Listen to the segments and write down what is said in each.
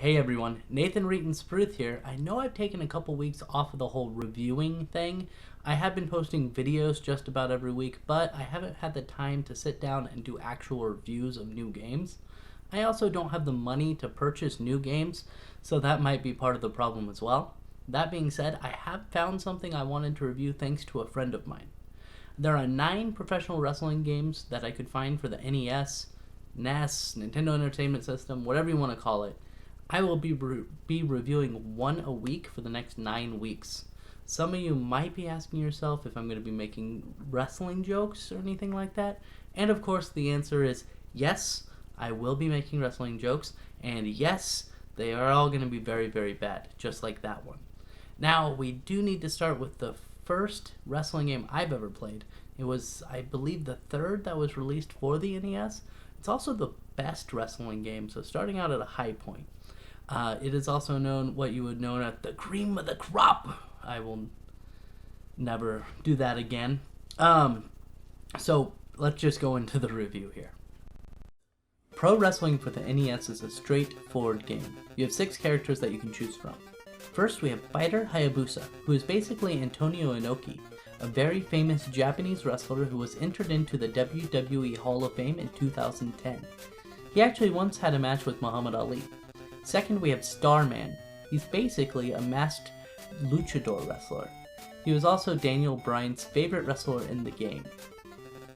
Hey everyone, Nathan Reeton Spruth here. I know I've taken a couple weeks off of the whole reviewing thing. I have been posting videos just about every week, but I haven't had the time to sit down and do actual reviews of new games. I also don't have the money to purchase new games, so that might be part of the problem as well. That being said, I have found something I wanted to review thanks to a friend of mine. There are 9 professional wrestling games that I could find for the NES, NES, Nintendo Entertainment System, whatever you want to call it. I will be reviewing one a week for the next 9 weeks. Some of you might be asking yourself if I'm going to be making wrestling jokes or anything like that. And of course, the answer is yes, I will be making wrestling jokes. And yes, they are all going to be very, very bad, just like that one. Now, we do need to start with the first wrestling game I've ever played. It was, I believe, the third that was released for the NES. It's also the best wrestling game, so starting out at a high point. It is also known what you would know as the cream of the crop. I will never do that again. So let's just go into the review here. Pro Wrestling for the NES is a straightforward game. You have 6 characters that you can choose from. First, we have Fighter Hayabusa, who is basically Antonio Inoki, a very famous Japanese wrestler who was entered into the WWE Hall of Fame in 2010. He actually once had a match with Muhammad Ali. Second, we have Starman. He's basically a masked luchador wrestler. He was also Daniel Bryan's favorite wrestler in the game.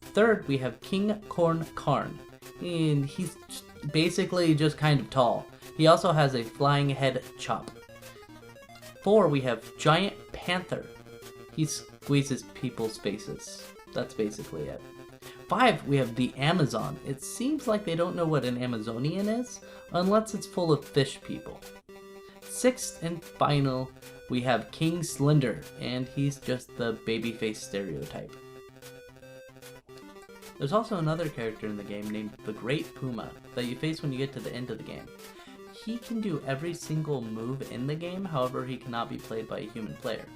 Third, we have King Korn Karn, and he's basically just kind of tall. He also has a flying head chop. 4, we have Giant Panther. He squeezes people's faces. That's basically it. 5, we have the Amazon. It seems like they don't know what an Amazonian is, unless it's full of fish people. 6th and final, we have King Slender, and he's just the babyface stereotype. There's also another character in the game named the Great Puma that you face when you get to the end of the game. He can do every single move in the game, however he cannot be played by a human player.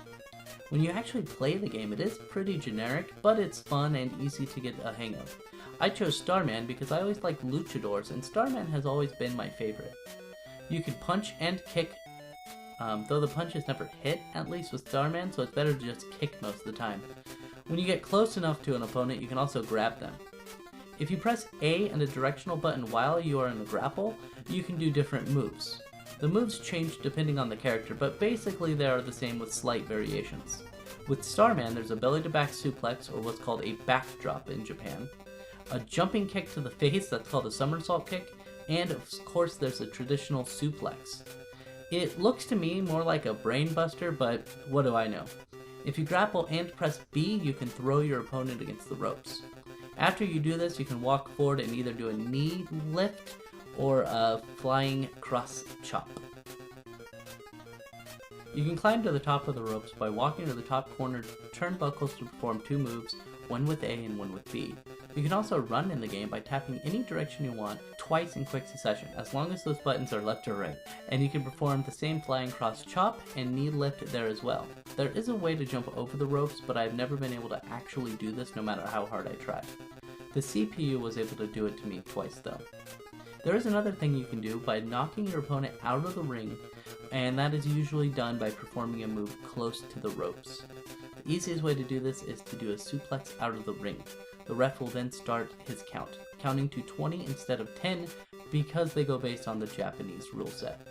When you actually play the game, it is pretty generic, but it's fun and easy to get a hang of. I chose Starman because I always liked luchadors, and Starman has always been my favorite. You can punch and kick, though the punches never hit, at least with Starman, so it's better to just kick most of the time. When you get close enough to an opponent, you can also grab them. If you press A and a directional button while you are in a grapple, you can do different moves. The moves change depending on the character, but basically they are the same with slight variations. With Starman, there's a belly-to-back suplex, or what's called a backdrop in Japan, a jumping kick to the face that's called a somersault kick, and of course there's a traditional suplex. It looks to me more like a brain buster, but what do I know? If you grapple and press B, you can throw your opponent against the ropes. After you do this, you can walk forward and either do a knee lift or a flying cross chop. You can climb to the top of the ropes by walking to the top corner turnbuckles to perform 2 moves, one with A and one with B. You can also run in the game by tapping any direction you want twice in quick succession, as long as those buttons are left or right, and you can perform the same flying cross chop and knee lift there as well. There is a way to jump over the ropes, but I've never been able to actually do this no matter how hard I try. The CPU was able to do it to me twice though. There is another thing you can do by knocking your opponent out of the ring, and that is usually done by performing a move close to the ropes. The easiest way to do this is to do a suplex out of the ring. The ref will then start his count, counting to 20 instead of 10 because they go based on the Japanese rule set.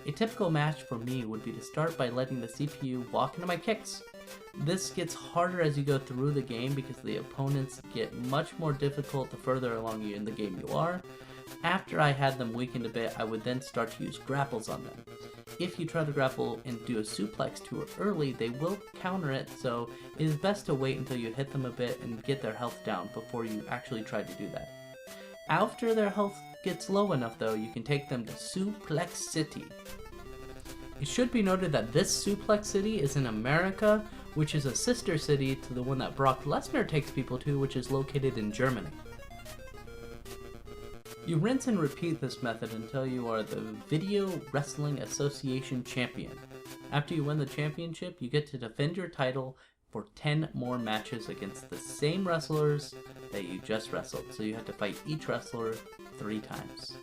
A typical match for me would be to start by letting the CPU walk into my kicks. This gets harder as you go through the game because the opponents get much more difficult the further along you in the game you are. After I had them weakened a bit, I would then start to use grapples on them. If you try to grapple and do a suplex too early, they will counter it, so it is best to wait until you hit them a bit and get their health down before you actually try to do that. After their health gets low enough though, you can take them to Suplex City. It should be noted that this Suplex City is in America, which is a sister city to the one that Brock Lesnar takes people to, which is located in Germany. You rinse and repeat this method until you are the Video Wrestling Association champion. After you win the championship, you get to defend your title for 10 more matches against the same wrestlers that you just wrestled. So you have to fight each wrestler 3 times.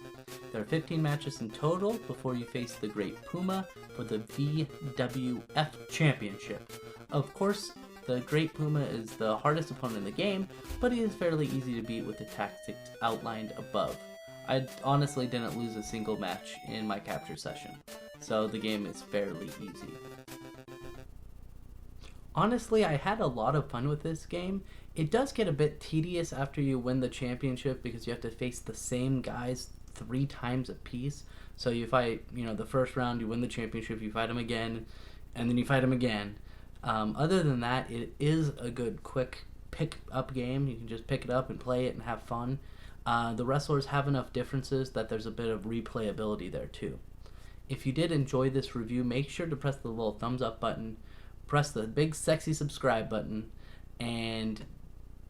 There are 15 matches in total before you face the Great Puma for the VWF Championship. Of course, the Great Puma is the hardest opponent in the game, but he is fairly easy to beat with the tactics outlined above. I honestly didn't lose a single match in my capture session, so the game is fairly easy. Honestly, I had a lot of fun with this game. It does get a bit tedious after you win the championship because you have to face the same guys 3 times a piece. So you fight, the first round, you win the championship, you fight them again, and then you fight them again. Other than that, it is a good, quick pick-up game. You can just pick it up and play it and have fun. The wrestlers have enough differences that there's a bit of replayability there too. If you did enjoy this review, make sure to press the little thumbs up button, press the big sexy subscribe button, and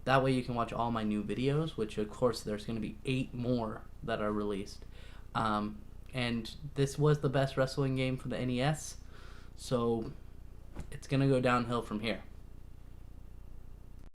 that way you can watch all my new videos, which of course there's going to be 8 more that are released. And this was the best wrestling game for the NES, so it's going to go downhill from here.